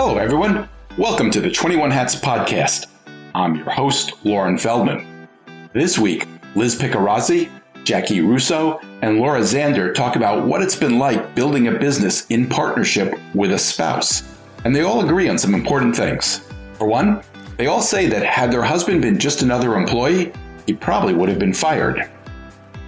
Hello, everyone. Welcome to the 21 Hats podcast. I'm your host, Lauren Feldman. This week, Liz Picarazzi, Jaci Russo, and Laura Zander talk about what it's been like building a business in partnership with a spouse. And they all agree on some important things. For one, they all say that had their husband been just another employee, he probably would have been fired.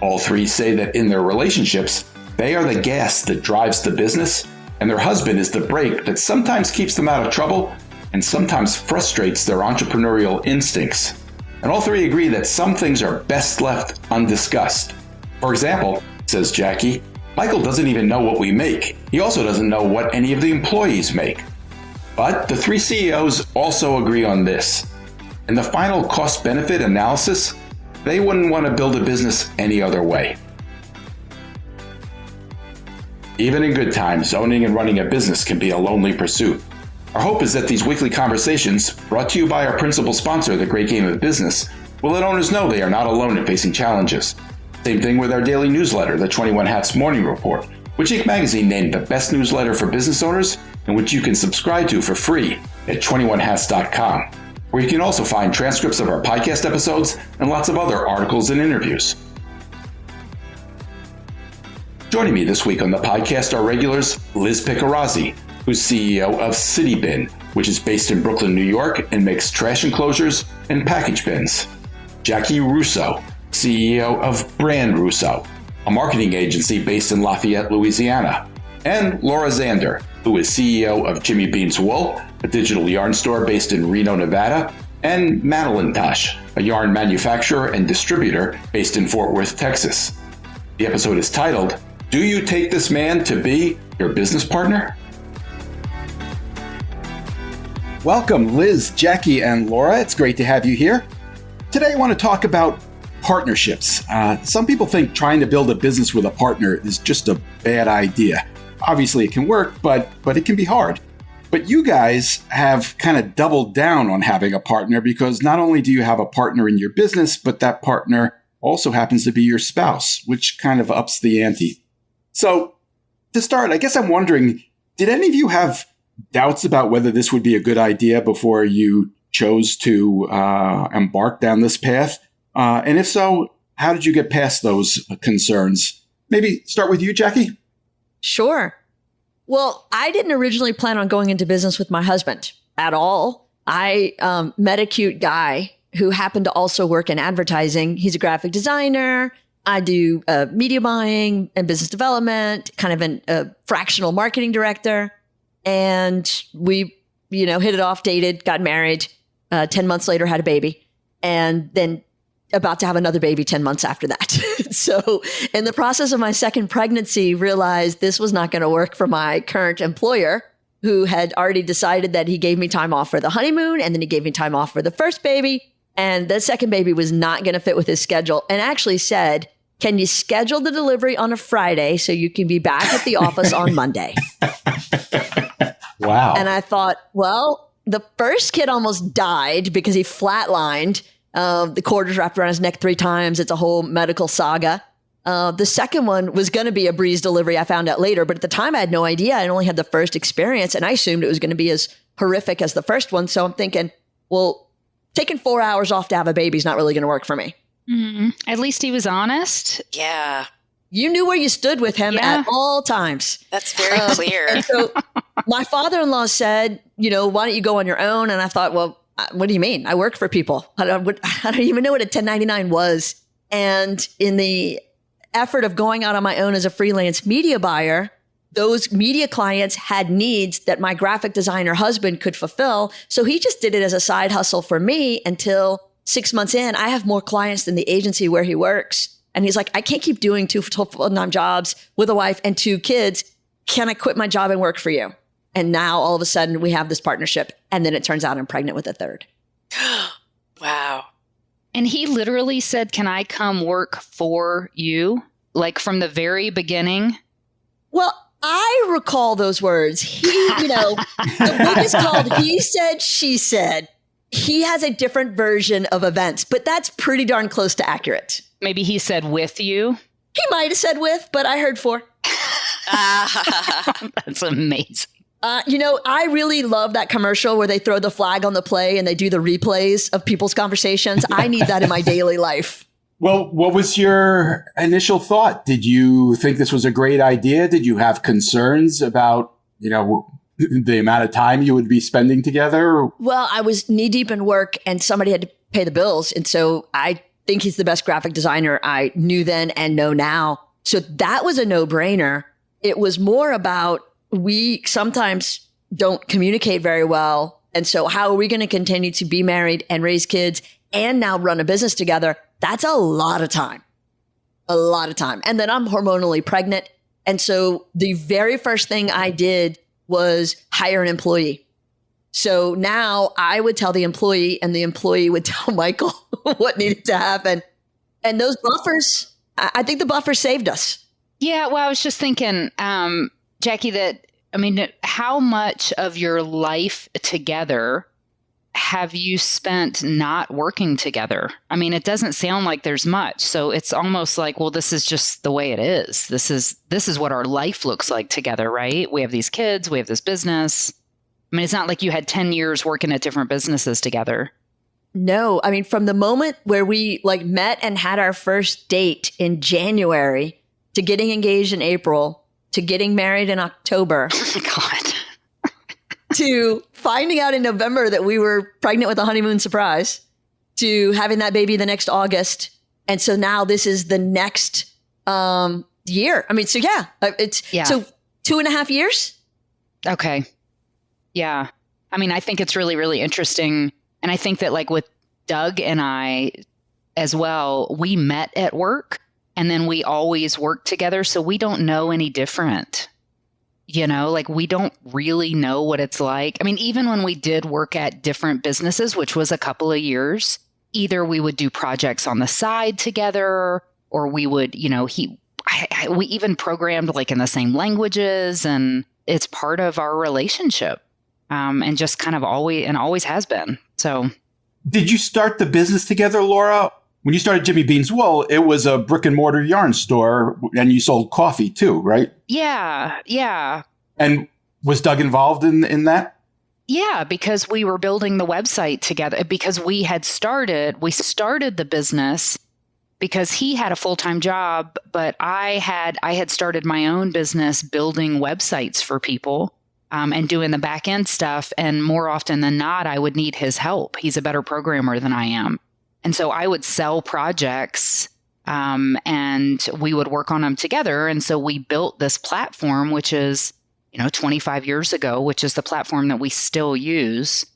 All three say that in their relationships, they are the gas that drives the business, and their husband is the brake that sometimes keeps them out of trouble and sometimes frustrates their entrepreneurial instincts. And all three agree that some things are best left undiscussed. For example, says Jaci, Michael doesn't even know what we make. He also doesn't know what any of the employees make. But the three CEOs also agree on this. In the final cost-benefit analysis, they wouldn't want to build a business any other way. Even in good times, owning and running a business can be a lonely pursuit. Our hope is that these weekly conversations, brought to you by our principal sponsor, The Great Game of Business, will let owners know they are not alone in facing challenges. Same thing with our daily newsletter, the 21 Hats Morning Report, which Inc. magazine named the best newsletter for business owners and which you can subscribe to for free at 21hats.com, where you can also find transcripts of our podcast episodes and lots of other articles and interviews. Joining me this week on the podcast are regulars Liz Picarazzi, who's CEO of City Bin, which is based in Brooklyn, New York, and makes trash enclosures and package bins. Jaci Russo, CEO of Brand Russo, a marketing agency based in Lafayette, Louisiana. And Laura Zander, who is CEO of Jimmy Bean's Wool, a digital yarn store based in Reno, Nevada, and Madelintosh, a yarn manufacturer and distributor based in Fort Worth, Texas. The episode is titled, Do You Take This Man to Be Your Business Partner? Welcome, Liz, Jaci, and Laura. It's great to have you here. Today, I want to talk about partnerships. Some people think trying to build a business with a partner is just a bad idea. Obviously, it can work, but it can be hard. But you guys have kind of doubled down on having a partner because not only do you have a partner in your business, but that partner also happens to be your spouse, which kind of ups the ante. So to start, I guess I'm wondering, did any of you have doubts about whether this would be a good idea before you chose to embark down this path? And if so, how did you get past those concerns? Maybe start with you, Jaci? Sure. Well, I didn't originally plan on going into business with my husband at all. I met a cute guy who happened to also work in advertising. He's a graphic designer. I do media buying and business development, kind of a fractional marketing director. And we, hit it off, dated, got married, 10 months later had a baby, and then about to have another baby 10 months after that. So in the process of my second pregnancy, realized this was not going to work for my current employer, who had already decided that he gave me time off for the honeymoon, and then he gave me time off for the first baby. And the second baby was not going to fit with his schedule, and actually said, can you schedule the delivery on a Friday so you can be back at the office on Monday? Wow. And I thought, well, the first kid almost died because he flatlined. The quarters wrapped around his neck 3 times. It's a whole medical saga. The second one was going to be a breeze delivery. I found out later, but at the time I had no idea. I only had the first experience, and I assumed it was going to be as horrific as the first one. So I'm thinking, well, taking 4 hours off to have a baby is not really going to work for me. Mm-hmm. At least he was honest. Yeah. You knew where you stood with him at all times. That's very clear. And so my father-in-law said, why don't you go on your own? And I thought, well, what do you mean? I work for people. I don't even know what a 1099 was. And in the effort of going out on my own as a freelance media buyer, those media clients had needs that my graphic designer husband could fulfill. So he just did it as a side hustle for me until 6 months in, I have more clients than the agency where he works. And he's like, I can't keep doing 2 full-time jobs with a wife and 2 kids. Can I quit my job and work for you? And now all of a sudden we have this partnership. And then it turns out I'm pregnant with a third. Wow. And he literally said, can I come work for you? Like from the very beginning? Well, I recall those words. The book is called He Said, She Said. He has a different version of events, but that's pretty darn close to accurate. Maybe he said with you. He might have said with, but I heard for. That's amazing. I really love that commercial where they throw the flag on the play and they do the replays of people's conversations. I need that in my daily life. Well, what was your initial thought? Did you think this was a great idea? Did you have concerns about, the amount of time you would be spending together? Well, I was knee deep in work and somebody had to pay the bills. And so I think he's the best graphic designer I knew then and know now. So that was a no-brainer. It was more about we sometimes don't communicate very well. And so how are we going to continue to be married and raise kids and now run a business together? That's a lot of time. And then I'm hormonally pregnant. And so the very first thing I did was hire an employee. So now I would tell the employee and the employee would tell Michael what needed to happen. And those buffers, I think the buffers saved us. Yeah. Well, I was just thinking, Jaci, how much of your life together have you spent not working together? I mean, it doesn't sound like there's much. So it's almost like, well, this is just the way it is. This is what our life looks like together, right? We have these kids, we have this business. I mean, it's not like you had 10 years working at different businesses together. No, I mean, from the moment where we met and had our first date in January to getting engaged in April to getting married in October. Oh my God. To finding out in November that we were pregnant with a honeymoon surprise, to having that baby the next August. And so now this is the next year. I mean, so yeah, so 2.5 years. Okay. Yeah. I mean, I think it's really, really interesting. And I think that with Doug and I as well, we met at work and then we always worked together. So we don't know any different. We don't really know what it's like. I mean, even when we did work at different businesses, which was a couple of years, either we would do projects on the side together, or we would, we even programmed in the same languages, and it's part of our relationship. And just kind of always has been. So. Did you start the business together, Laura? When you started Jimmy Bean's Wool, it was a brick and mortar yarn store and you sold coffee too, right? Yeah. Yeah. And was Doug involved in that? Yeah, because we were building the website together because we started the business because he had a full-time job, but I had started my own business building websites for people and doing the back end stuff. And more often than not, I would need his help. He's a better programmer than I am. And so I would sell projects and we would work on them together. And so we built this platform, which is, 25 years ago, which is the platform that we still use.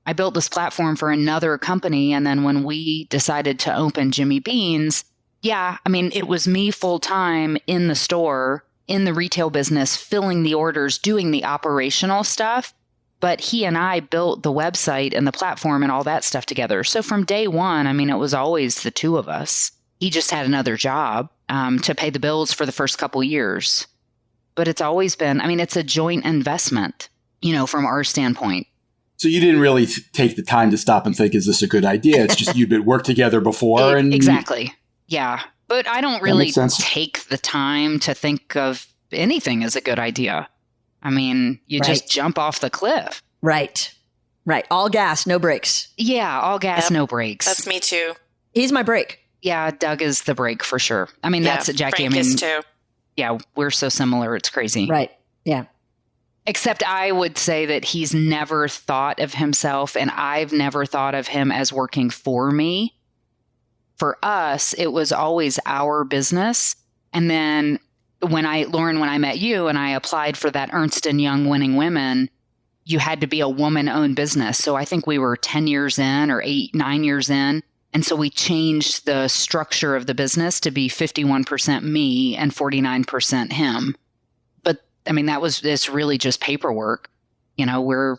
I built this platform for another company. And then when we decided to open Jimmy Bean's, it was me full time in the store, in the retail business, filling the orders, doing the operational stuff. But he and I built the website and the platform and all that stuff together. So from day one, it was always the two of us. He just had another job to pay the bills for the first couple years. But it's always been, it's a joint investment, from our standpoint. So you didn't really take the time to stop and think, is this a good idea? It's just you'd been worked together before. Exactly. Yeah. But I don't really take the time to think of anything as a good idea. You just jump off the cliff. Right. All gas, no brakes. Yeah, all gas, no brakes. That's me too. He's my brake. Yeah, Doug is the brake for sure. That's Jaci. Frank is too. Yeah, we're so similar. It's crazy. Right. Yeah. Except I would say that he's never thought of himself and I've never thought of him as working for me. For us, it was always our business. And then when I met you and I applied for that Ernst & Young Winning Women, you had to be a woman-owned business. So I think we were 10 years in or 9 years in. And so we changed the structure of the business to be 51% me and 49% him. But it's really just paperwork. We're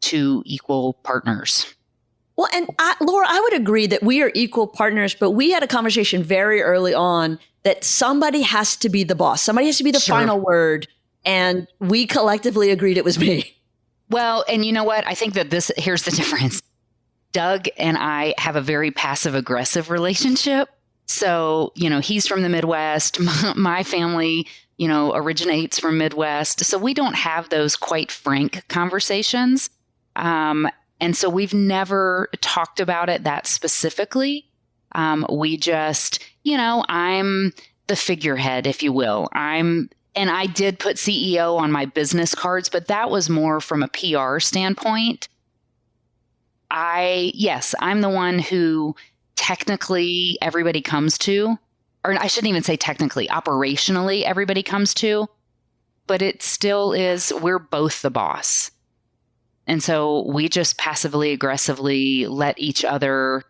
two equal partners. Well, and Laura, I would agree that we are equal partners, but we had a conversation very early on that somebody has to be the boss. Somebody has to be the final word. And we collectively agreed it was me. Well, and you know what? I think that here's the difference. Doug and I have a very passive aggressive relationship. So, he's from the Midwest. My family, originates from Midwest. So we don't have those quite frank conversations. And so we've never talked about it that specifically. We just, I'm the figurehead, if you will. And I did put CEO on my business cards, but that was more from a PR standpoint. I'm the one who technically everybody comes to, or I shouldn't even say technically, operationally everybody comes to, but it still is, we're both the boss. And so we just passively aggressively let each other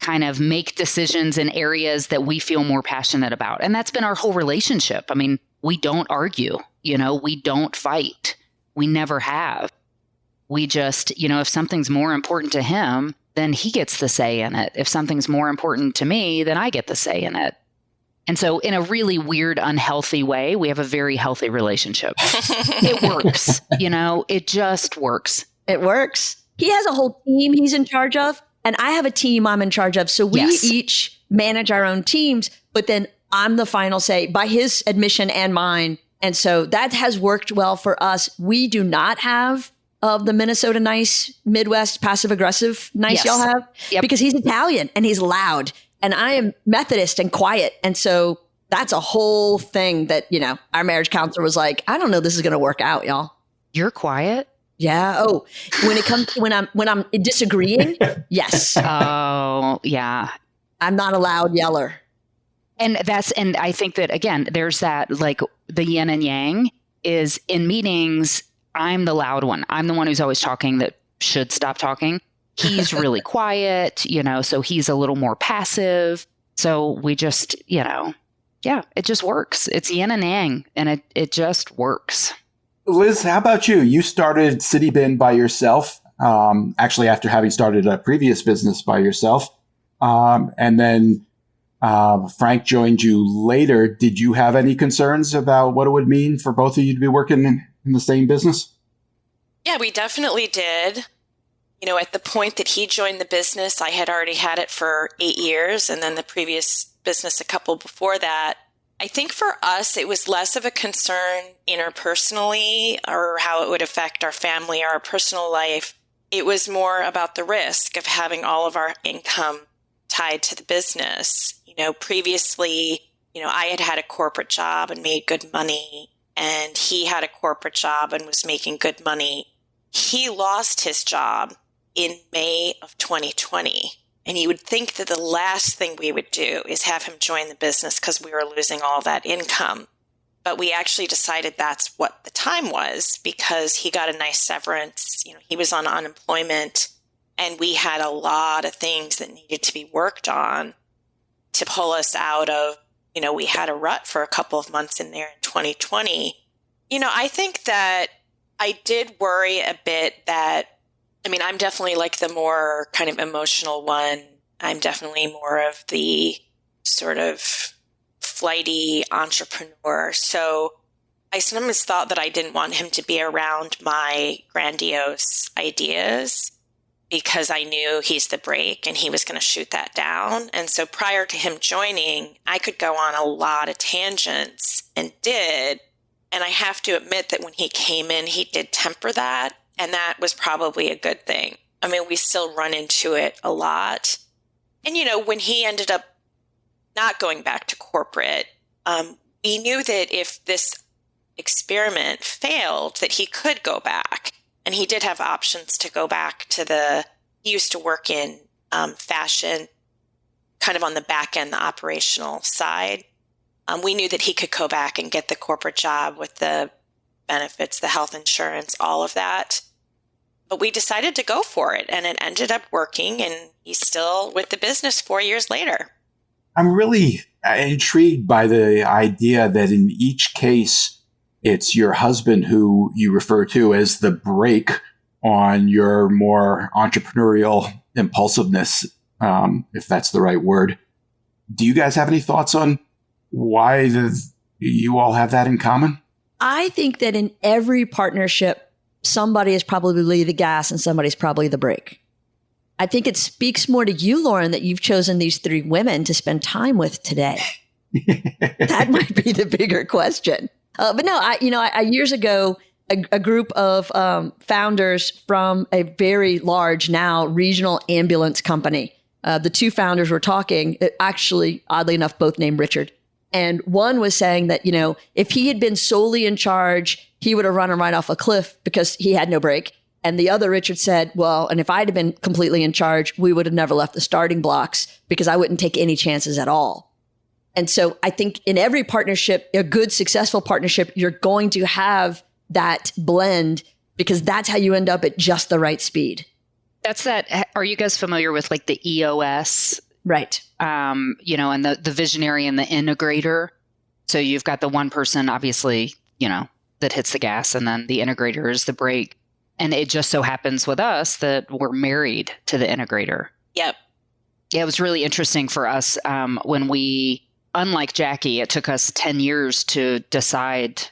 kind of make decisions in areas that we feel more passionate about. And that's been our whole relationship. I mean, we don't argue, we don't fight. We never have. We just, if something's more important to him, then he gets the say in it. If something's more important to me, then I get the say in it. And so in a really weird, unhealthy way, we have a very healthy relationship. It works, it just works. It works. He has a whole team he's in charge of, and I have a team I'm in charge of. So we each manage our own teams, but then I'm the final say by his admission and mine. And so that has worked well for us. We do not have the Minnesota nice, Midwest passive aggressive nice y'all have, because he's Italian and he's loud, and I am Methodist and quiet. And so that's a whole thing that, our marriage counselor was like, I don't know, this is going to work out, y'all. You're quiet? Yeah. Oh, when it comes to when I'm disagreeing, yes. Oh, yeah. I'm not a loud yeller. And I think that, again, there's that, like, the yin and yang is in meetings. I'm the loud one. I'm the one who's always talking that should stop talking. He's really quiet, so he's a little more passive. So we just, it just works. It's yin and yang, and it just works. Liz, how about you? You started City Bin by yourself, actually after having started a previous business by yourself. And then Frank joined you later. Did you have any concerns about what it would mean for both of you to be working in the same business? Yeah, we definitely did. At the point that he joined the business, I had already had it for 8 years, and then the previous business a couple before that. I think for us, it was less of a concern interpersonally or how it would affect our family or our personal life. It was more about the risk of having all of our income tied to the business. Previously, I had a corporate job and made good money, and he had a corporate job and was making good money. He lost his job in May of 2020. And you would think that the last thing we would do is have him join the business because we were losing all that income. But we actually decided that's what the time was, because he got a nice severance. He was on unemployment, and we had a lot of things that needed to be worked on to pull us out of, we had a rut for a couple of months in there in 2020. I think that I did worry a bit that, I'm definitely like the more kind of emotional one. I'm definitely more of the sort of flighty entrepreneur. So I sometimes thought that I didn't want him to be around my grandiose ideas because I knew he's the brake and he was going to shoot that down. And so prior to him joining, I could go on a lot of tangents and did. And I have to admit that when he came in, he did temper that. And that was probably a good thing. We still run into it a lot. And, when he ended up not going back to corporate, we knew that if this experiment failed, that he could go back. And he did have options to go back to he used to work in fashion, kind of on the back end, the operational side. We knew that he could go back and get the corporate job with the benefits, the health insurance, all of that. But we decided to go for it, and it ended up working, and he's still with the business 4 years later. I'm really intrigued by the idea that in each case, it's your husband who you refer to as the brake on your more entrepreneurial impulsiveness, if that's the right word. Do you guys have any thoughts on why you all have that in common? I think that in every partnership, somebody is probably the gas and somebody's probably the brake. I think it speaks more to you, Lauren, that you've chosen these 3 women to spend time with today. That might be the bigger question. But no, I years ago, a group of founders from a very large now regional ambulance company. The 2 founders were talking, actually, oddly enough, both named Richard. And one was saying that, if he had been solely in charge, he would have run him right off a cliff because he had no break. And the other, Richard, said, well, and if I'd have been completely in charge, we would have never left the starting blocks because I wouldn't take any chances at all. And so I think in every partnership, a good, successful partnership, you're going to have that blend because that's how you end up at just the right speed. That's that. Are you guys familiar with like the EOS? Right. And the visionary and the integrator. So you've got the one person, obviously, that hits the gas, and then the integrator is the brake. And it just so happens with us that we're married to the integrator. Yep. Yeah, it was really interesting for us when unlike Jackie, it took us 10 years to decide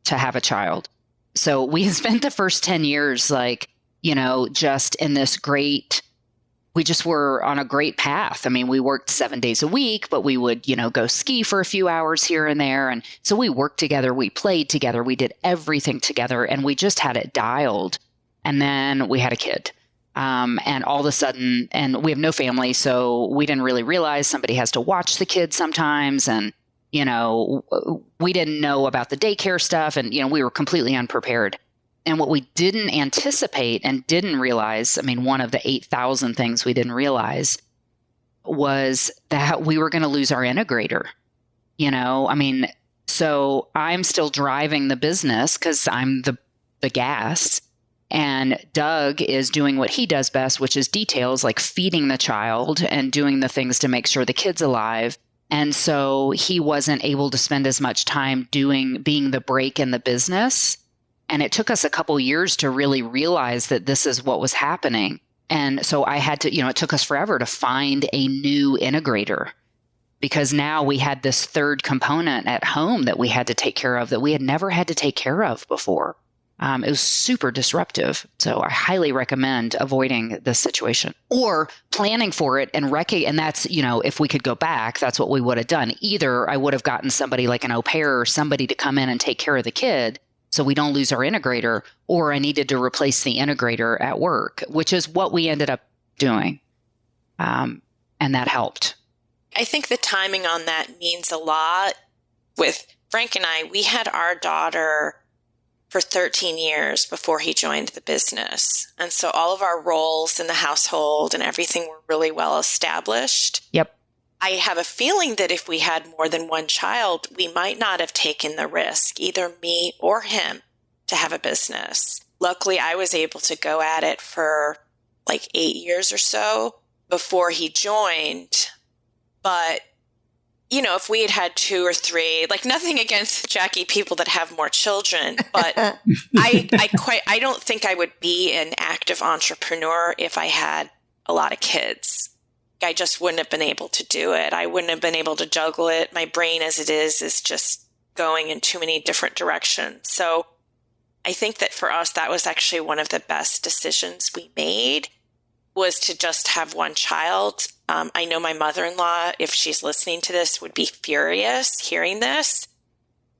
to have a child. So we spent the first 10 years just in this we just were on a great path. I mean, we worked 7 days a week, but we would, go ski for a few hours here and there. And so we worked together, we played together, we did everything together, and we just had it dialed. And then we had a kid. And all of a sudden, and we have no family, so we didn't really realize somebody has to watch the kids sometimes. And, we didn't know about the daycare stuff, and, we were completely unprepared. And what we didn't anticipate and didn't realize, one of the 8,000 things we didn't realize was that we were going to lose our integrator. So I'm still driving the business because I'm the gas. And Doug is doing what he does best, which is details like feeding the child and doing the things to make sure the kid's alive. And so he wasn't able to spend as much time being the brake in the business. And it took us a couple years to really realize that this is what was happening. And so I had to, it took us forever to find a new integrator because now we had this third component at home that we had to take care of that we had never had to take care of before. It was super disruptive. So I highly recommend avoiding this situation or planning for it and that's, if we could go back, that's what we would have done. Either I would have gotten somebody like an au pair or somebody to come in and take care of the kid so we don't lose our integrator, or I needed to replace the integrator at work, which is what we ended up doing. And that helped. I think the timing on that means a lot. With Frank and I, we had our daughter for 13 years before he joined the business. And so all of our roles in the household and everything were really well established. Yep. I have a feeling that if we had more than one child, we might not have taken the risk, either me or him, to have a business. Luckily, I was able to go at it for like 8 years or so before he joined. But, if we had had 2 or 3, like nothing against Jackie people that have more children, but I don't think I would be an active entrepreneur if I had a lot of kids. I just wouldn't have been able to do it. I wouldn't have been able to juggle it. My brain as it is just going in too many different directions. So I think that for us, that was actually one of the best decisions we made, was to just have one child. I know my mother-in-law, if she's listening to this, would be furious hearing this.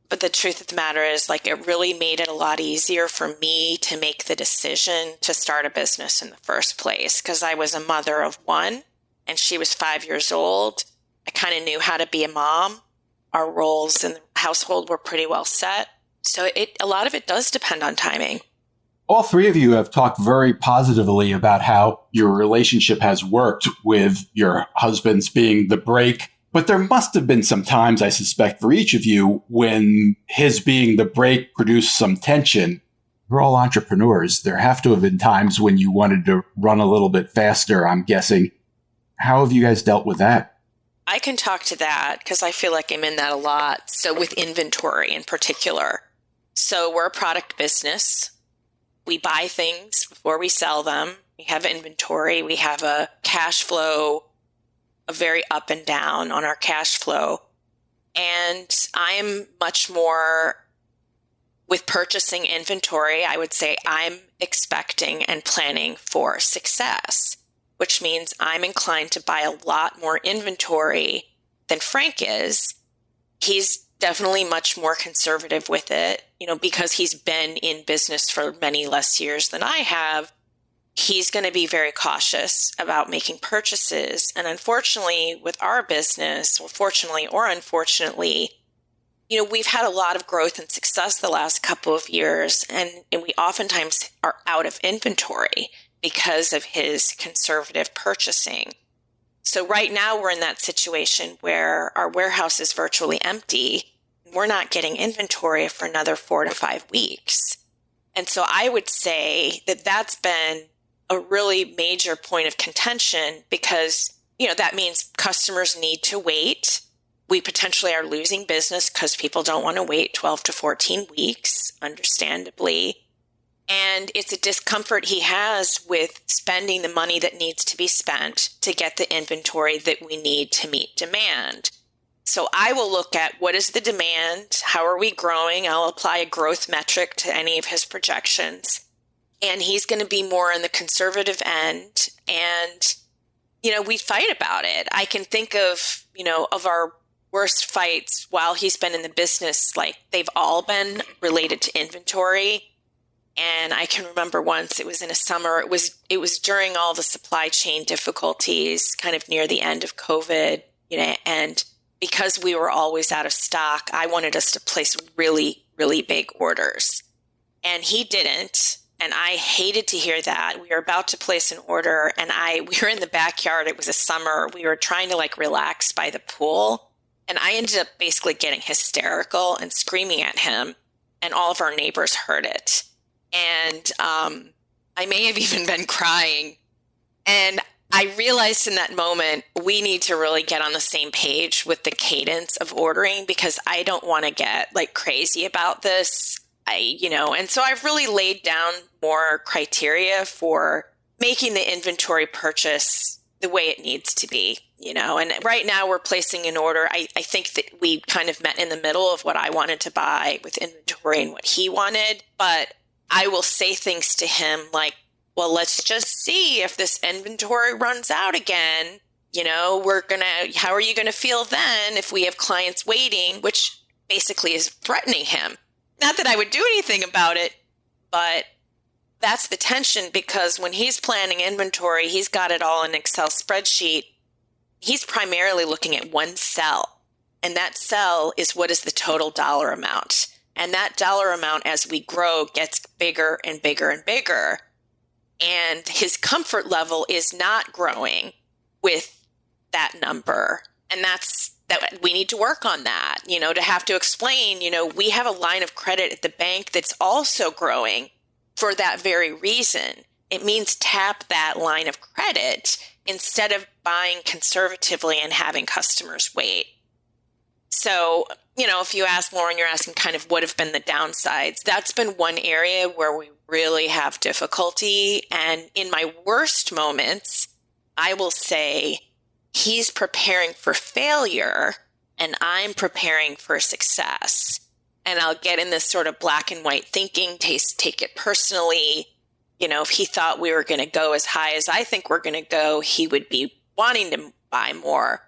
But the truth of the matter is, it really made it a lot easier for me to make the decision to start a business in the first place, because I was a mother of one and she was 5 years old. I kind of knew how to be a mom. Our roles in the household were pretty well set. So a lot of it does depend on timing. All 3 of you have talked very positively about how your relationship has worked with your husbands being the brake. But there must have been some times, I suspect, for each of you when his being the brake produced some tension. We're all entrepreneurs. There have to have been times when you wanted to run a little bit faster, I'm guessing. How have you guys dealt with that? I can talk to that because I feel like I'm in that a lot. So with inventory in particular. So we're a product business. We buy things before we sell them. We have inventory. We have a cash flow, a very up and down on our cash flow. And I'm much more with purchasing inventory. I would say I'm expecting and planning for success. which means I'm inclined to buy a lot more inventory than Frank is. He's definitely much more conservative with it, because he's been in business for many less years than I have. He's going to be very cautious about making purchases. And unfortunately, with our business, well, fortunately or unfortunately, we've had a lot of growth and success the last couple of years, and we oftentimes are out of inventory because of his conservative purchasing. So right now we're in that situation where our warehouse is virtually empty. We're not getting inventory for another 4 to 5 weeks. And so I would say that that's been a really major point of contention because, that means customers need to wait. We potentially are losing business because people don't want to wait 12 to 14 weeks, understandably. And it's a discomfort he has with spending the money that needs to be spent to get the inventory that we need to meet demand. So I will look at what is the demand? How are we growing? I'll apply a growth metric to any of his projections. And he's going to be more on the conservative end. And, we fight about it. I can think of, of our worst fights while he's been in the business, like they've all been related to inventory. And I can remember once it was in a summer, it was during all the supply chain difficulties, kind of near the end of COVID, and because we were always out of stock, I wanted us to place really, really big orders. And he didn't. And I hated to hear that. We were about to place an order and we were in the backyard. It was a summer. We were trying to relax by the pool. And I ended up basically getting hysterical and screaming at him. And all of our neighbors heard it. And I may have even been crying. And I realized in that moment, we need to really get on the same page with the cadence of ordering because I don't want to get crazy about this. And so I've really laid down more criteria for making the inventory purchase the way it needs to be, and right now we're placing an order. I think that we kind of met in the middle of what I wanted to buy with inventory and what he wanted, but I will say things to him like, well, let's just see if this inventory runs out again. How are you going to feel then if we have clients waiting, which basically is threatening him. Not that I would do anything about it, but that's the tension because when he's planning inventory, he's got it all in an Excel spreadsheet. He's primarily looking at one cell, and that cell is what is the total dollar amount. And that dollar amount, as we grow, gets bigger and bigger and bigger. And his comfort level is not growing with that number. And that we need to work on that, to have to explain, we have a line of credit at the bank that's also growing for that very reason. It means tap that line of credit instead of buying conservatively and having customers wait. So, if you ask Lauren, you're asking kind of what have been the downsides. That's been one area where we really have difficulty. And in my worst moments, I will say he's preparing for failure and I'm preparing for success. And I'll get in this sort of black and white thinking, take it personally. If he thought we were going to go as high as I think we're going to go, he would be wanting to buy more.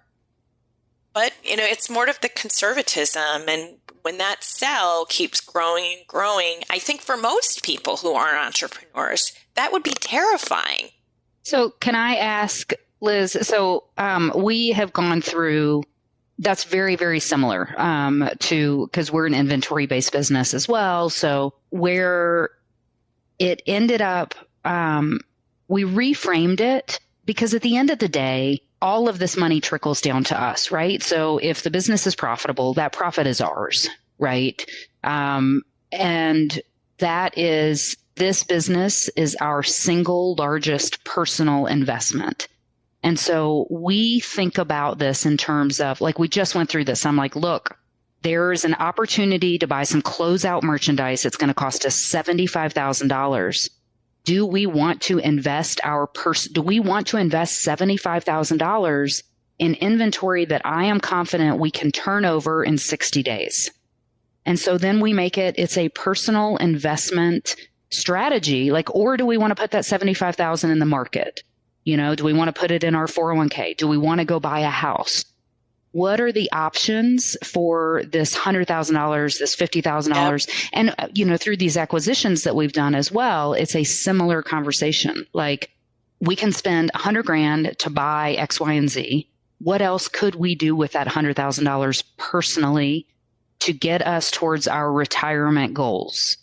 But, it's more of the conservatism. And when that cell keeps growing and growing, I think for most people who aren't entrepreneurs, that would be terrifying. So can I ask, Liz, we have gone through, that's very, very similar because we're an inventory-based business as well. So where it ended up, we reframed it because at the end of the day, all of this money trickles down to us, right? So if the business is profitable, that profit is ours, right? And this business is our single largest personal investment. And so we think about this in terms of, we just went through this. I'm like, look, there's an opportunity to buy some closeout merchandise. It's going to cost us $75,000. Do we want to invest $75,000 in inventory that I am confident we can turn over in 60 days? And so then we make it's a personal investment strategy, or do we want to put that $75,000 in the market? Do we want to put it in our 401k? Do we want to go buy a house? What are the options for this $100,000, this $50,000? Yep. And, through these acquisitions that we've done as well, it's a similar conversation. Like, we can spend $100,000 to buy X, Y, and Z. What else could we do with that $100,000 personally to get us towards our retirement goals?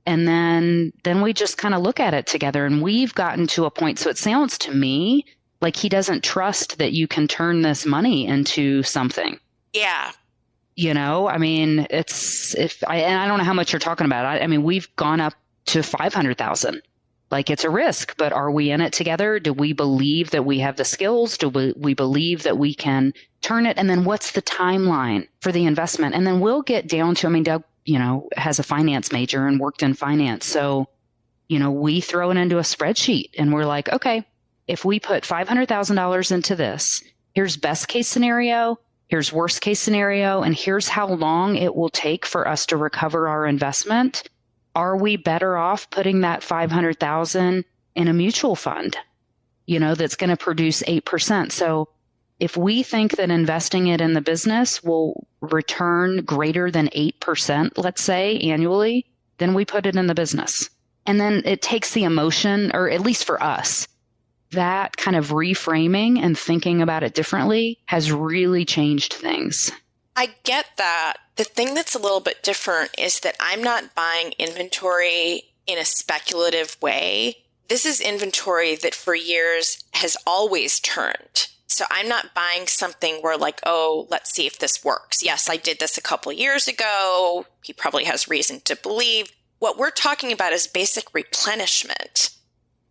And then we just kind of look at it together, and we've gotten to a point. So it sounds to me like he doesn't trust that you can turn this money into something. Yeah. I mean, I don't know how much you're talking about. I mean, we've gone up to 500,000. Like, it's a risk, but are we in it together? Do we believe that we have the skills? Do we believe that we can turn it? And then what's the timeline for the investment? And then we'll get down to, I mean, Doug, has a finance major and worked in finance. So, we throw it into a spreadsheet and we're like, okay, if we put $500,000 into this, here's best case scenario, here's worst case scenario, and here's how long it will take for us to recover our investment. Are we better off putting that $500,000 in a mutual fund, that's going to produce 8%? So if we think that investing it in the business will return greater than 8%, let's say annually, then we put it in the business. And then it takes the emotion, or at least for us, that kind of reframing and thinking about it differently has really changed things. I get that. The thing that's a little bit different is that I'm not buying inventory in a speculative way. This is inventory that for years has always turned. So I'm not buying something where like, oh, let's see if this works. Yes, I did this a couple years ago. He probably has reason to believe. What we're talking about is basic replenishment.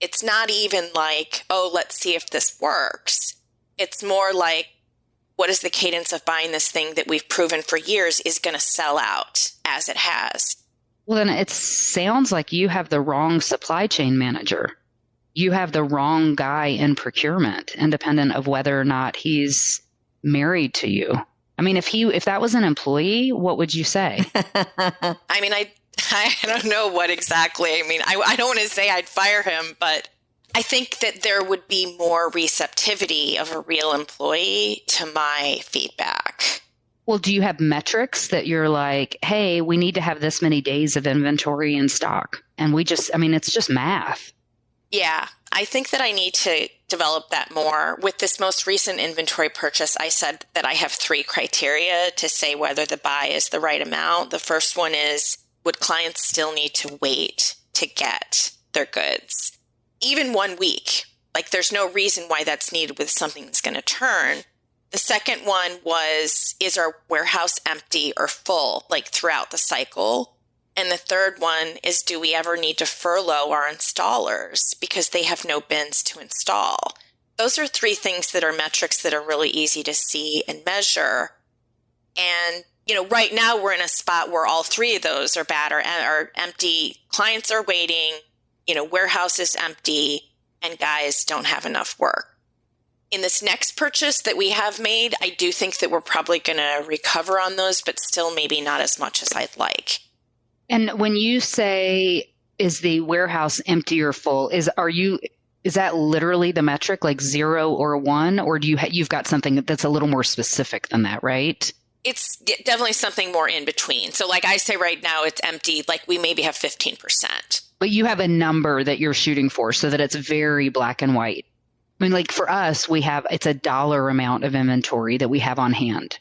It's not even like, oh, let's see if this works. It's more like, what is the cadence of buying this thing that we've proven for years is going to sell out as it has? Well, then it sounds like you have the wrong supply chain manager. You have the wrong guy in procurement, independent of whether or not he's married to you. I mean, if that was an employee, what would you say? I mean, I don't know what exactly. I mean, I don't want to say I'd fire him, but I think that there would be more receptivity of a real employee to my feedback. Well, do you have metrics that you're like, hey, we need to have this many days of inventory in stock? And it's just math. Yeah, I think that I need to develop that more. With this most recent inventory purchase, I said that I have 3 criteria to say whether the buy is the right amount. The first one is, would clients still need to wait to get their goods? Even 1 week. Like, there's no reason why that's needed with something that's going to turn. The second one was, is our warehouse empty or full, like throughout the cycle? And the third one is, do we ever need to furlough our installers because they have no bins to install? Those are 3 things that are metrics that are really easy to see and measure. And, right now we're in a spot where all 3 of those are bad or are empty. Clients are waiting, warehouse is empty, and guys don't have enough work. In this next purchase that we have made, I do think that we're probably going to recover on those, but still maybe not as much as I'd like. And when you say, is the warehouse empty or full, is that literally the metric, like 0 or 1, or do you've got something that's a little more specific than that, right? It's definitely something more in between. So like I say right now, it's empty, like we maybe have 15%. But you have a number that you're shooting for so that it's very black and white. I mean, like for us, it's a dollar amount of inventory that we have on hand.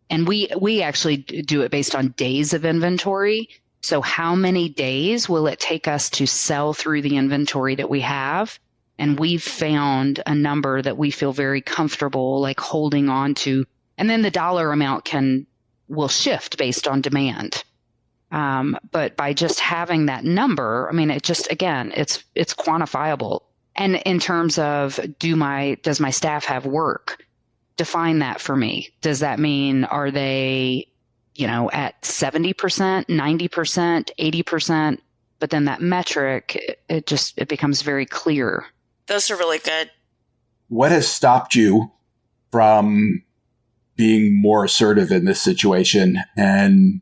And we actually do it based on days of inventory. So how many days will it take us to sell through the inventory that we have? And we've found a number that we feel very comfortable like holding on to. And then the dollar amount will shift based on demand. But by just having that number, I mean, it's quantifiable. And in terms of does my staff have work? Define that for me. Does that mean, are they, at 70%, 90%, 80%? But then that metric, it becomes very clear. Those are really good. What has stopped you from being more assertive in this situation and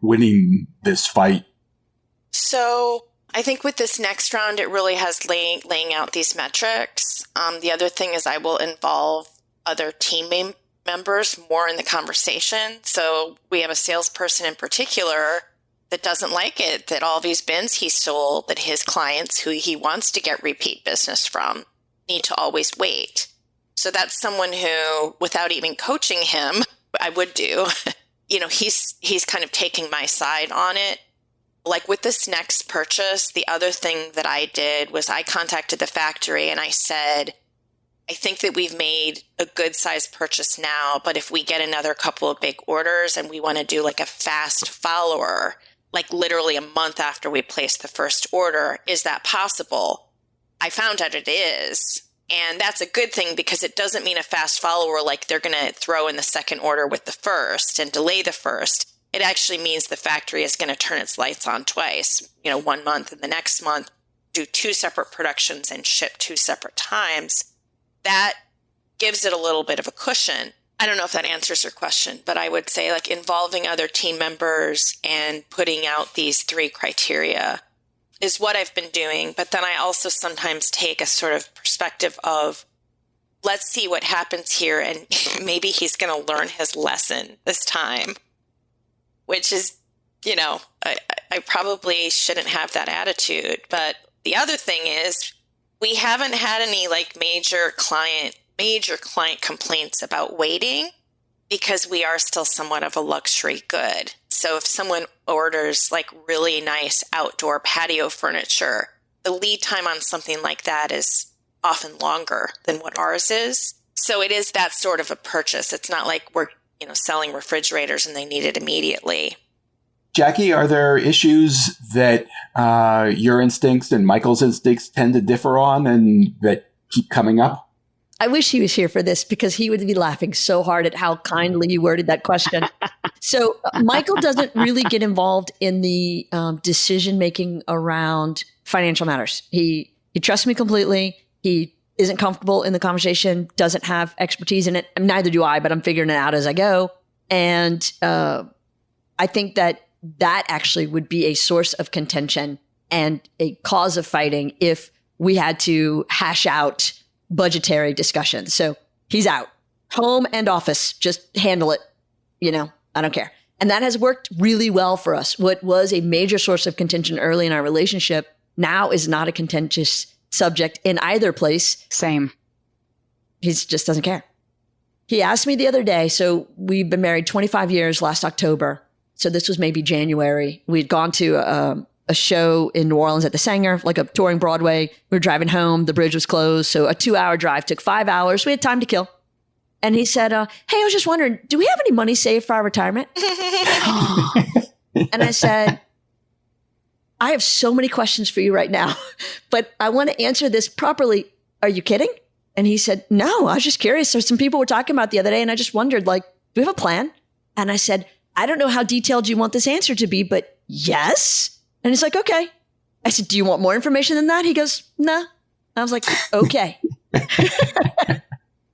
winning this fight? So I think with this next round, it really has laying out these metrics. The other thing is I will involve other team members more in the conversation. So we have a salesperson in particular that doesn't like it, that all these bins he sold, that his clients who he wants to get repeat business from need to always wait. So that's someone who, without even coaching him, I would do, he's kind of taking my side on it. Like with this next purchase, the other thing that I did was I contacted the factory and I said, I think that we've made a good size purchase now, but if we get another couple of big orders and we want to do like a fast follower, like literally a month after we place the first order, is that possible? I found out it is. And that's a good thing because it doesn't mean a fast follower like they're going to throw in the second order with the first and delay the first. It actually means the factory is going to turn its lights on twice, 1 month and the next month, do 2 separate productions and ship 2 separate times. That gives it a little bit of a cushion. I don't know if that answers your question, but I would say like involving other team members and putting out these 3 criteria is what I've been doing. But then I also sometimes take a sort of perspective of, let's see what happens here. And maybe he's going to learn his lesson this time, which is, I probably shouldn't have that attitude. But the other thing is we haven't had any like major client complaints about waiting because we are still somewhat of a luxury good. So if someone orders like really nice outdoor patio furniture, the lead time on something like that is often longer than what ours is. So it is that sort of a purchase. It's not like we're, selling refrigerators and they need it immediately. Jaci, are there issues that your instincts and Michael's instincts tend to differ on and that keep coming up? I wish he was here for this because he would be laughing so hard at how kindly you worded that question. So Michael doesn't really get involved in the decision-making around financial matters. He trusts me completely. He isn't comfortable in the conversation, doesn't have expertise in it. Neither do I, but I'm figuring it out as I go. And I think that actually would be a source of contention and a cause of fighting if we had to hash out budgetary discussions. So he's out. Home and office, just handle it. I don't care. And that has worked really well for us. What was a major source of contention early in our relationship now is not a contentious subject in either place. Same. He just doesn't care. He asked me the other day, so we've been married 25 years last October. So this was maybe January. We'd gone to a show in New Orleans at the Sanger, like a touring Broadway. We were driving home. The bridge was closed. So a 2-hour drive took 5 hours. We had time to kill. And he said, hey, I was just wondering, do we have any money saved for our retirement? And I said, I have so many questions for you right now, but I want to answer this properly. Are you kidding? And he said, no, I was just curious. There's some people were talking about the other day, and I just wondered, do we have a plan? And I said, I don't know how detailed you want this answer to be, but yes. And he's like, okay. I said, do you want more information than that? He goes, no. I was like, okay.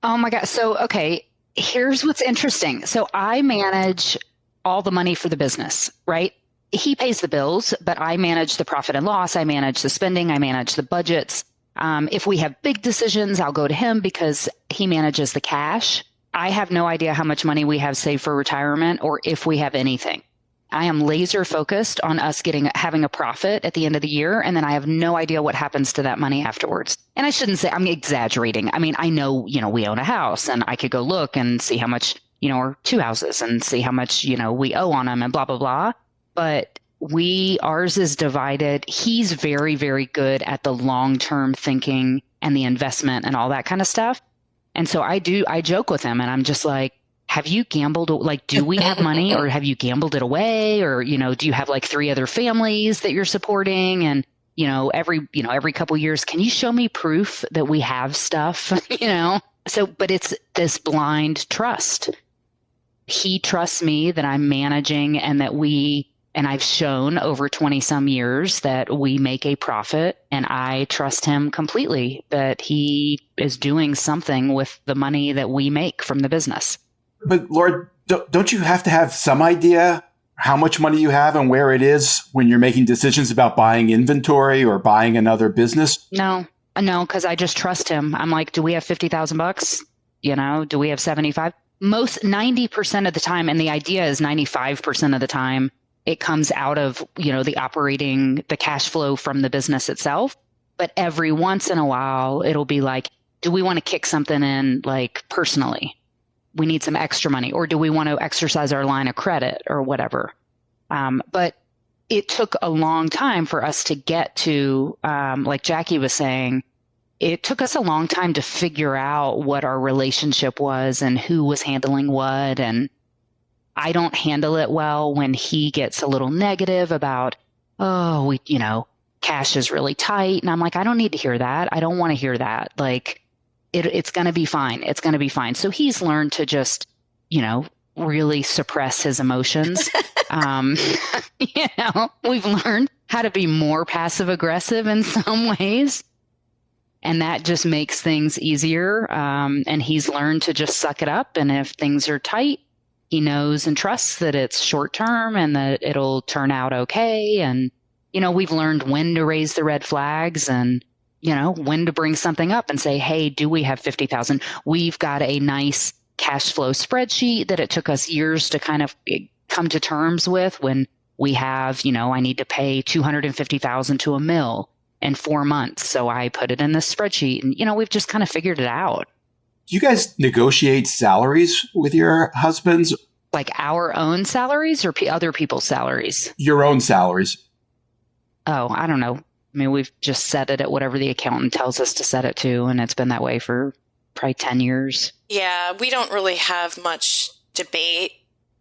Oh my God. So, okay, here's what's interesting. So I manage all the money for the business, right? He pays the bills, but I manage the profit and loss. I manage the spending. I manage the budgets. If we have big decisions, I'll go to him because he manages the cash. I have no idea how much money we have saved for retirement or if we have anything. I am laser focused on us having a profit at the end of the year. And then I have no idea what happens to that money afterwards. And I shouldn't say I'm exaggerating. I mean, I know, we own a house and I could go look and see how much, or 2 houses and see how much, we owe on them and blah, blah, blah. But ours is divided. He's very, very good at the long-term thinking and the investment and all that kind of stuff. And so I joke with him and I'm just like, have you gambled? Do we have money or have you gambled it away? Or, do you have 3 other families that you're supporting? And, every couple of years, can you show me proof that we have stuff, So, but it's this blind trust. He trusts me that I'm managing and that and I've shown over 20 some years that we make a profit, and I trust him completely that he is doing something with the money that we make from the business. But Laura, don't you have to have some idea how much money you have and where it is when you're making decisions about buying inventory or buying another business? No. No, because I just trust him. I'm like, do we have 50,000 bucks? You know, do we have 75? Most 90% of the time, and the idea is 95% of the time, it comes out of, the cash flow from the business itself. But every once in a while, it'll be like, do we want to kick something in, like, personally? We need some extra money, or do we want to exercise our line of credit or whatever? But it took a long time for us to get to, like Jaci was saying, it took us a long time to figure out what our relationship was and who was handling what. And I don't handle it well when he gets a little negative about, cash is really tight. And I'm like, I don't need to hear that. I don't want to hear that. Like, it's going to be fine. It's going to be fine. So he's learned to just, really suppress his emotions. We've learned how to be more passive aggressive in some ways. And that just makes things easier. And he's learned to just suck it up. And if things are tight, he knows and trusts that it's short term and that it'll turn out okay. And, we've learned when to raise the red flags and, when to bring something up and say, hey, do we have 50,000? We've got a nice cash flow spreadsheet that it took us years to kind of come to terms with when we have, I need to pay 250,000 to a mill in 4 months. So I put it in this spreadsheet and, we've just kind of figured it out. Do you guys negotiate salaries with your husbands? Like our own salaries or other people's salaries? Your own salaries. Oh, I don't know. I mean, we've just set it at whatever the accountant tells us to set it to. And it's been that way for probably 10 years. Yeah, we don't really have much debate.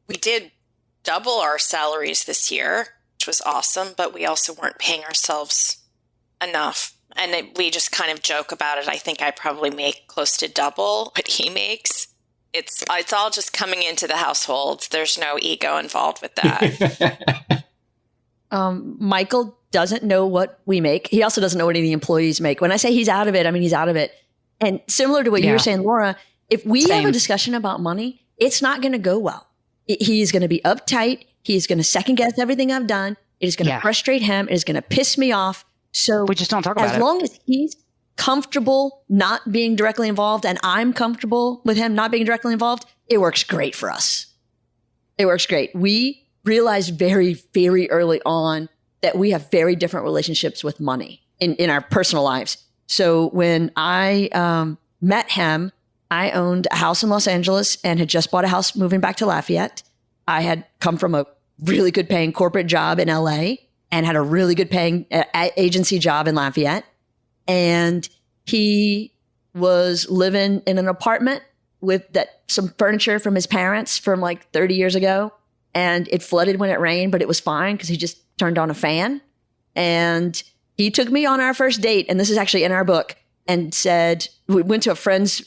We did double our salaries this year, which was awesome, but we also weren't paying ourselves enough. And we just kind of joke about it. I think I probably make close to double what he makes. It's all just coming into the household. There's no ego involved with that. Michael doesn't know what we make. He also doesn't know what any of the employees make. When I say he's out of it, I mean, he's out of it. And similar to what you were saying, Laura, if we have a discussion about money, it's not going to go well. He's going to be uptight. He's going to second guess everything I've done. It is going to frustrate him. It is going to piss me off. So we just don't talk about it. As long as he's comfortable not being directly involved and I'm comfortable with him not being directly involved, it works great for us. It works great. We realized very, very early on that we have very different relationships with money in our personal lives. So when I met him, I owned a house in Los Angeles and had just bought a house moving back to Lafayette. I had come from a really good paying corporate job in LA and had a really good paying agency job in Lafayette. And he was living in an apartment with some furniture from his parents from like 30 years ago. And it flooded when it rained, but it was fine because he just turned on a fan. And he took me on our first date, and this is actually in our book, and said, we went to a friend's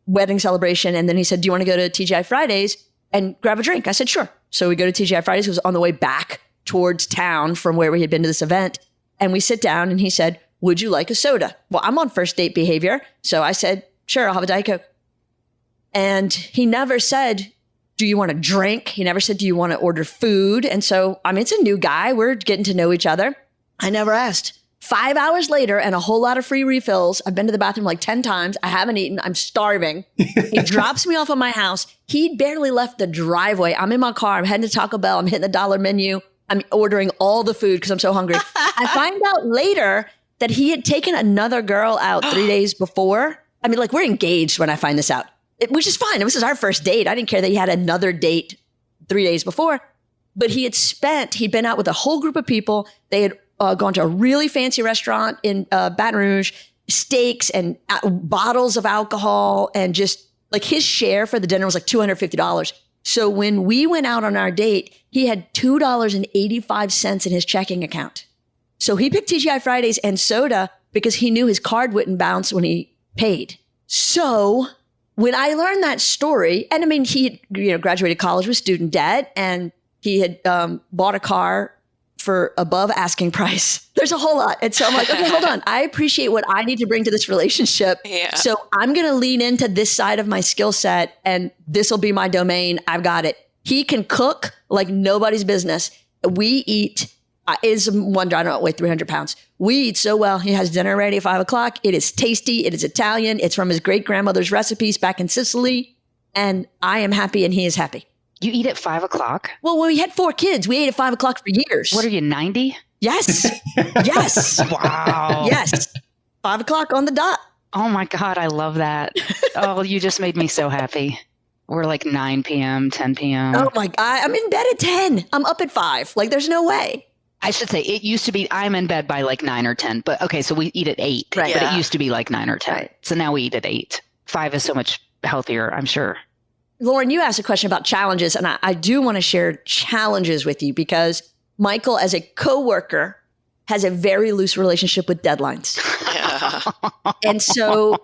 wedding celebration. And then he said, do you want to go to TGI Fridays and grab a drink? I said, sure. So we go to TGI Fridays. It was on the way back towards town from where we had been to this event. And we sit down and he said, would you like a soda? Well, I'm on first date behavior. So I said, sure, I'll have a Diet Coke. And he never said, do you want to drink? He never said, do you want to order food? And so, I mean, it's a new guy. We're getting to know each other. I never asked. 5 hours later and a whole lot of free refills. I've been to the bathroom like 10 times. I haven't eaten. I'm starving. He drops me off at my house. He'd barely left the driveway. I'm in my car. I'm heading to Taco Bell. I'm hitting the dollar menu. I'm ordering all the food because I'm so hungry. I find out later that he had taken another girl out 3 days before. I mean, like, we're engaged when I find this out, which is fine. This is our first date. I didn't care that he had another date 3 days before. But he'd been out with a whole group of people. They had gone to a really fancy restaurant in Baton Rouge, steaks and bottles of alcohol, and just like his share for the dinner was like $250. So when we went out on our date, he had $2.85 in his checking account. So he picked TGI Fridays and soda because he knew his card wouldn't bounce when he paid. So when I learned that story, and I mean, he had graduated college with student debt, and he had bought a car for above asking price. There's a whole lot. And so I'm like, okay, hold on. I appreciate what I need to bring to this relationship. Yeah. So I'm going to lean into this side of my skill set, and this will be my domain. I've got it. He can cook like nobody's business. We eat It's a wonder I don't weigh 300 pounds. We eat so well. He has dinner ready at 5 o'clock. It is tasty. It is Italian. It's from his great grandmother's recipes back in Sicily. And I am happy and he is happy. You eat at 5 o'clock? Well, when we had 4 kids, we ate at 5 o'clock for years. What are you, 90? Yes. Yes. Wow. Yes. 5 o'clock on the dot. Oh my God, I love that. Oh, you just made me so happy. We're like 9 p.m., 10 p.m. Oh my God. I'm in bed at 10. I'm up at 5. Like there's no way. I should say it used to be I'm in bed by like 9 or 10. But okay, so we eat at 8. Right. But Yeah. it used to be like 9 or 10. Right. So now we eat at 8. 5 is so much healthier, I'm sure. Lauren, you asked a question about challenges, and I do want to share challenges with you because Michael, as a coworker, has a very loose relationship with deadlines. Yeah. And so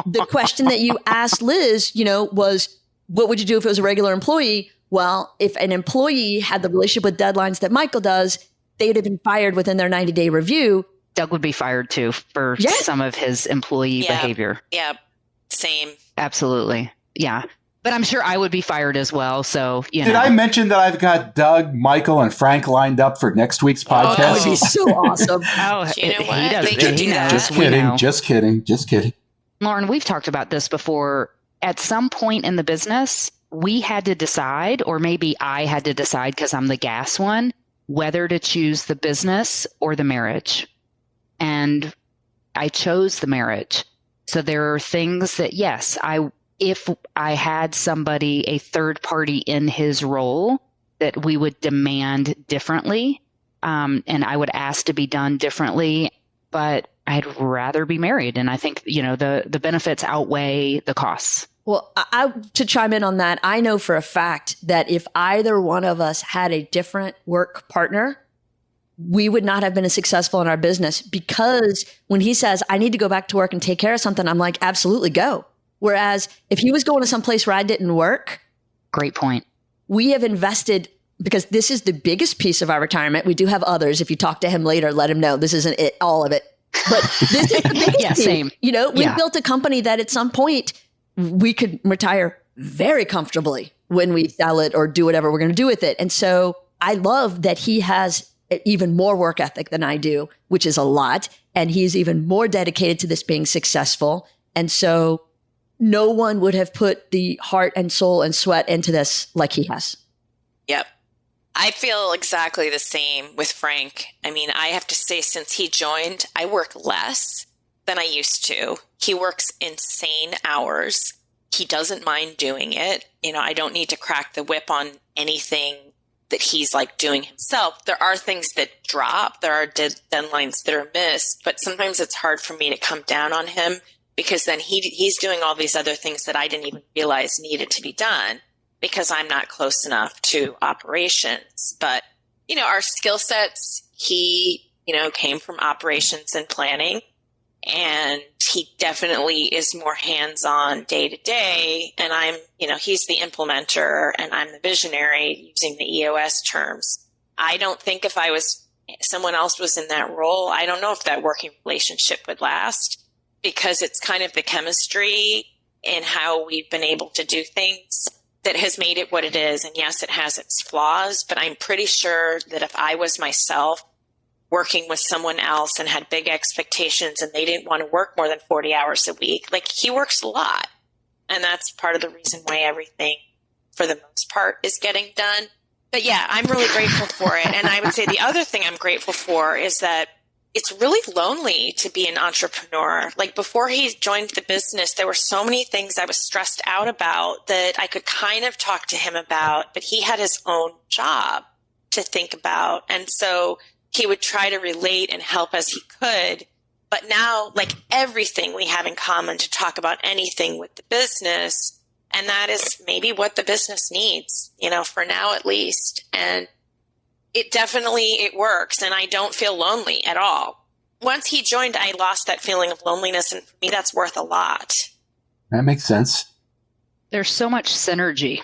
the question that you asked Liz, was what would you do if it was a regular employee? Well, if an employee had the relationship with deadlines that Michael does, they'd have been fired within their 90-day review. Doug would be fired too for Yes. some of his employee Yeah. behavior. Yeah. Same. Absolutely. Yeah. But I'm sure I would be fired as well. So, Did I mention that I've got Doug, Michael, and Frank lined up for next week's podcast? That would be so awesome. Oh, You know what? he does. They can do that. Just We kidding. know. Just kidding. Just kidding. Lauren, we've talked about this before. At some point in the business, we had to decide, or maybe I had to decide because I'm the gas one, whether to choose the business or the marriage. And I chose the marriage. So there are things that, yes, if I had somebody, a third party in his role, that we would demand differently. And I would ask to be done differently, but I'd rather be married. And I think, the benefits outweigh the costs. Well, to chime in on that, I know for a fact that if either one of us had a different work partner, we would not have been as successful in our business because when he says, I need to go back to work and take care of something, I'm like, absolutely go. Whereas if he was going to some place where I didn't work, Great point. we have invested because this is the biggest piece of our retirement. We do have others. If you talk to him later, let him know this isn't it, all of it. But this is the biggest Yeah, piece. same. We Yeah. built a company that at some point we could retire very comfortably when we sell it or do whatever we're going to do with it. And so I love that he has even more work ethic than I do, which is a lot. And he's even more dedicated to this being successful. And so no one would have put the heart and soul and sweat into this like he has. Yep. I feel exactly the same with Frank. I mean, I have to say, since he joined, I work less than I used to. He works insane hours. He doesn't mind doing it. I don't need to crack the whip on anything that he's like doing himself. There are things that drop. There are deadlines that are missed, but sometimes it's hard for me to come down on him because then he's doing all these other things that I didn't even realize needed to be done because I'm not close enough to operations. But, our skill sets, he, came from operations and planning, and he definitely is more hands-on day to day. And I'm, he's the implementer and I'm the visionary, using the EOS terms. I don't think if someone else was in that role, I don't know if that working relationship would last because it's kind of the chemistry in how we've been able to do things that has made it what it is. And yes, it has its flaws, but I'm pretty sure that if I was myself working with someone else and had big expectations and they didn't want to work more than 40 hours a week, like he works a lot. And that's part of the reason why everything, for the most part, is getting done. But yeah, I'm really grateful for it. And I would say the other thing I'm grateful for is that it's really lonely to be an entrepreneur. Like before he joined the business, there were so many things I was stressed out about that I could kind of talk to him about, but he had his own job to think about. And so he would try to relate and help as he could. But now, like everything we have in common to talk about anything with the business. And that is maybe what the business needs, for now at least. And it works. And I don't feel lonely at all. Once he joined, I lost that feeling of loneliness. And for me, that's worth a lot. That makes sense. There's so much synergy.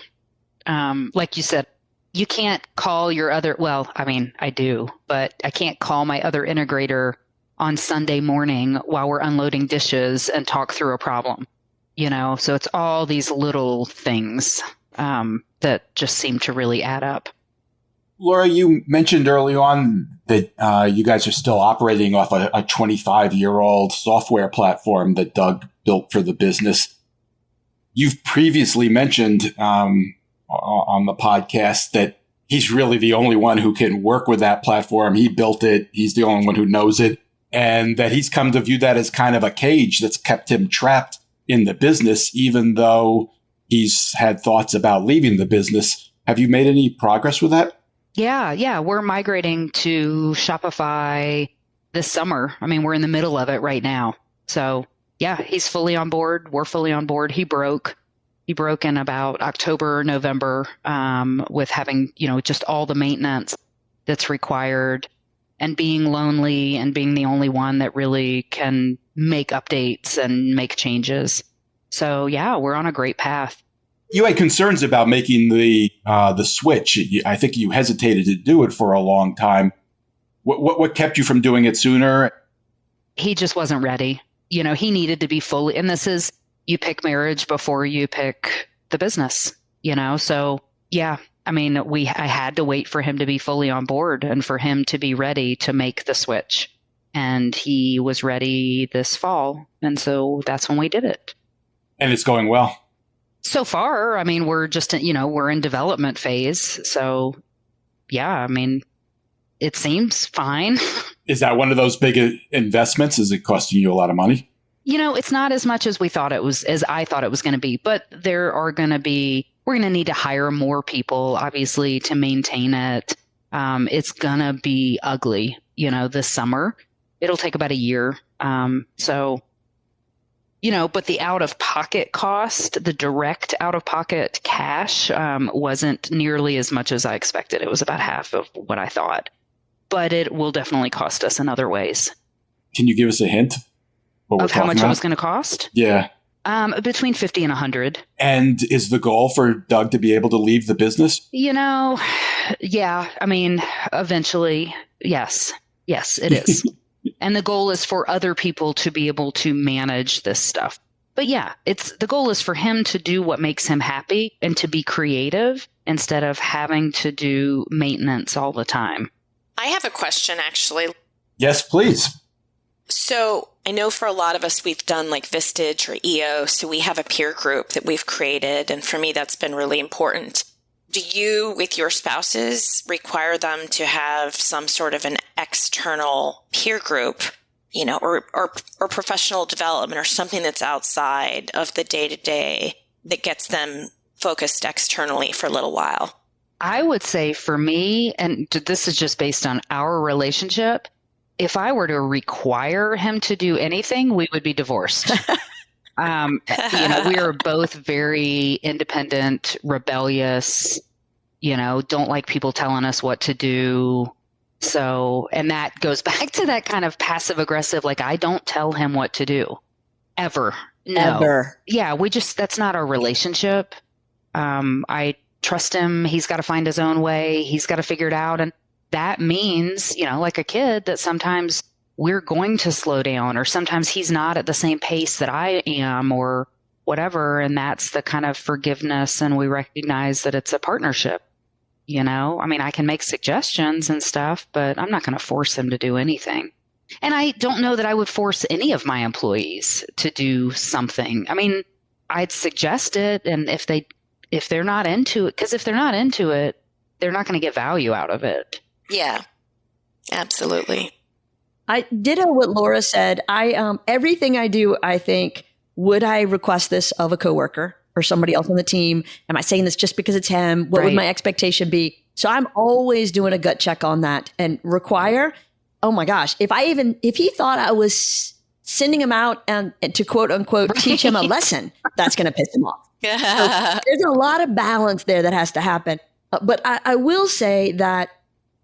Like you said, you can't call your other, well, I mean, I do, but I can't call my other integrator on Sunday morning while we're unloading dishes and talk through a problem, So it's all these little things that just seem to really add up. Laura, you mentioned early on that you guys are still operating off a 25-year-old software platform that Doug built for the business. You've previously mentioned on the podcast that he's really the only one who can work with that platform. He built it. He's the only one who knows it. And that he's come to view that as kind of a cage that's kept him trapped in the business, even though he's had thoughts about leaving the business. Have you made any progress with that? Yeah. We're migrating to Shopify this summer. I mean, we're in the middle of it right now. So yeah, he's fully on board. We're fully on board. He broke in about October, November, with having, just all the maintenance that's required and being lonely and being the only one that really can make updates and make changes. So yeah, we're on a great path. You had concerns about making the switch. I think you hesitated to do it for a long time. What kept you from doing it sooner? He just wasn't ready. He needed to be fully, and this is, you pick marriage before you pick the business, So yeah, I mean, I had to wait for him to be fully on board and for him to be ready to make the switch. And he was ready this fall. And so that's when we did it. And it's going well. So far, I mean, we're just, we're in development phase. So yeah, I mean, it seems fine. Is that one of those big investments? Is it costing you a lot of money? It's not as much as I thought it was going to be, but we're going to need to hire more people, obviously, to maintain it. It's going to be ugly, this summer. It'll take about a year. But the out-of-pocket cost, the direct out-of-pocket cash, wasn't nearly as much as I expected. It was about half of what I thought. But it will definitely cost us in other ways. Can you give us a hint of how much it was going to cost? Yeah. Between 50 and 100. And is the goal for Doug to be able to leave the business? Yeah. I mean, eventually, yes. Yes, it is. And the goal is for other people to be able to manage this stuff. But yeah, the goal is for him to do what makes him happy and to be creative instead of having to do maintenance all the time. I have a question, actually. Yes, please. So I know for a lot of us, we've done like Vistage or EOS, so we have a peer group that we've created. And for me, that's been really important. Do you, with your spouses, require them to have some sort of an external peer group, or professional development or something that's outside of the day-to-day that gets them focused externally for a little while? I would say for me, and this is just based on our relationship, if I were to require him to do anything, we would be divorced. We are both very independent, rebellious, don't like people telling us what to do. So, and that goes back to that kind of passive aggressive, like I don't tell him what to do ever. No. Ever. Yeah. that's not our relationship. I trust him. He's got to find his own way. He's got to figure it out. And that means, like a kid, that sometimes we're going to slow down, or sometimes he's not at the same pace that I am, or whatever. And that's the kind of forgiveness. And we recognize that it's a partnership. I mean, I can make suggestions and stuff, but I'm not going to force him to do anything. And I don't know that I would force any of my employees to do something. I mean, I'd suggest it. And if they're not into it, because if they're not into it, they're not going to get value out of it. Yeah, absolutely. I ditto what Laura said. Everything I do, I think, would I request this of a coworker or somebody else on the team? Am I saying this just because it's him? What would my expectation be? So I'm always doing a gut check on that. And require, oh my gosh, if he thought I was sending him out and to quote unquote teach him a lesson, that's going to piss him off. So there's a lot of balance there that has to happen. But I will say that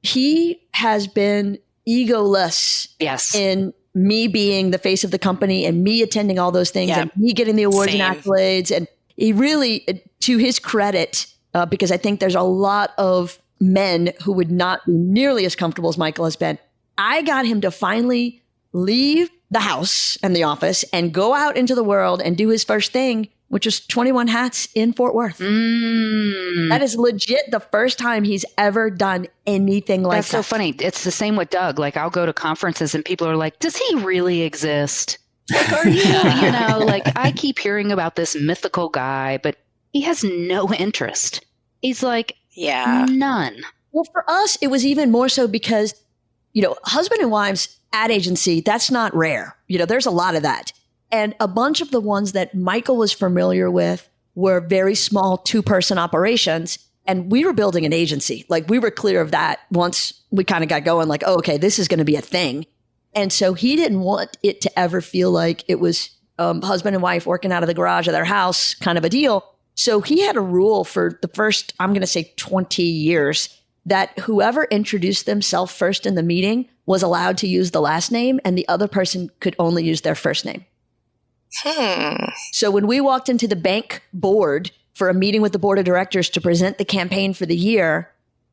he has been egoless in me being the face of the company and me attending all those things and me getting the awards and accolades. And he really, to his credit, because I think there's a lot of men who would not be nearly as comfortable as Michael has been. I got him to finally leave the house and the office and go out into the world and do his first thing which is 21 Hats in Fort Worth. That is legit the first time he's ever done anything like that. That's so funny. It's the same with Doug. Like, I'll go to conferences and people are like, does he really exist? Like, are you, like, I keep hearing about this mythical guy, but he has no interest. He's like, none. Well, for us, it was even more so because, husband and wives ad agency, that's not rare. There's a lot of that. And a bunch of the ones that Michael was familiar with were very small 2-person operations. And we were building an agency. Like, we were clear of that once we kind of got going, like, oh, okay, this is going to be a thing. And so he didn't want it to ever feel like it was husband and wife working out of the garage of their house kind of a deal. So he had a rule for the first, I'm going to say 20 years, that whoever introduced themselves first in the meeting was allowed to use the last name and the other person could only use their first name. So when we walked into the bank board for a meeting with the board of directors to present the campaign for the year,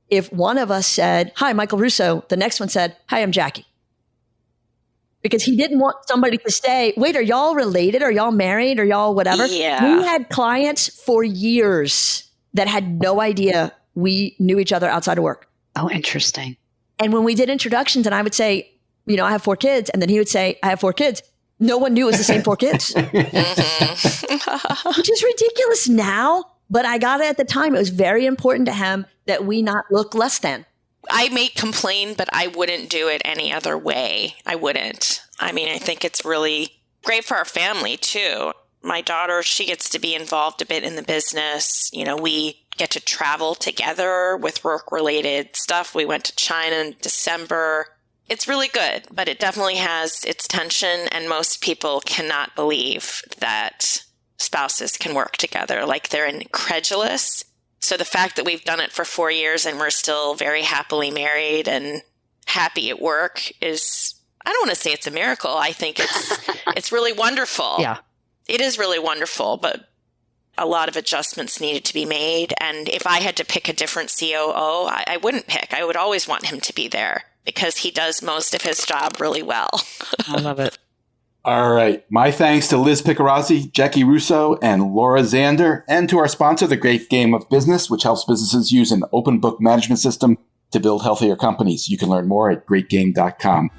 if one of us said, "Hi, Michael Russo," the next one said, "Hi, I'm Jaci." Because he didn't want somebody to say, "Wait, are y'all related? Are y'all married? Are y'all whatever?" Yeah. We had clients for years that had no idea we knew each other outside of work. Oh, interesting. And when we did introductions and I would say, I have 4 kids, and then he would say, "I have 4 kids." No one knew it was the same 4 kids. Which is ridiculous now. But I got it at the time. It was very important to him that we not look less than. I may complain, but I wouldn't do it any other way. I wouldn't. I mean, I think it's really great for our family, too. My daughter, she gets to be involved a bit in the business. We get to travel together with work-related stuff. We went to China in December. It's really good, but it definitely has its tension, and most people cannot believe that spouses can work together. Like, they're incredulous. So the fact that we've done it for 4 years and we're still very happily married and happy at work is, I don't want to say it's a miracle. I think it's really wonderful. Yeah. It is really wonderful, but a lot of adjustments needed to be made. And if I had to pick a different COO, I wouldn't pick. I would always want him to be there because he does most of his job really well. I love it. All right. My thanks to Liz Picarazzi, Jaci Russo, and Laura Zander, and to our sponsor, The Great Game of Business, which helps businesses use an open book management system to build healthier companies. You can learn more at greatgame.com.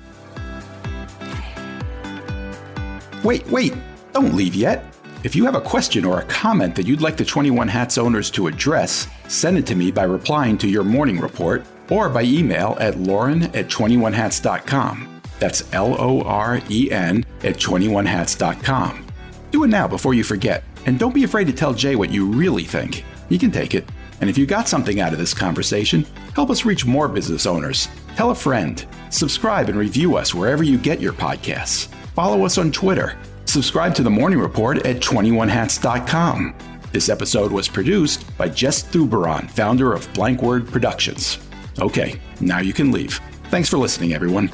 Wait. Don't leave yet. If you have a question or a comment that you'd like the 21 Hats owners to address, send it to me by replying to your morning report or by email at lauren@21hats.com. That's LOREN@21hats.com. Do it now before you forget. And don't be afraid to tell Jay what you really think. He can take it. And if you got something out of this conversation, help us reach more business owners. Tell a friend. Subscribe and review us wherever you get your podcasts. Follow us on Twitter. Subscribe to the Morning Report at 21hats.com. This episode was produced by Jess Thuberon, founder of Blank Word Productions. Okay, now you can leave. Thanks for listening, everyone.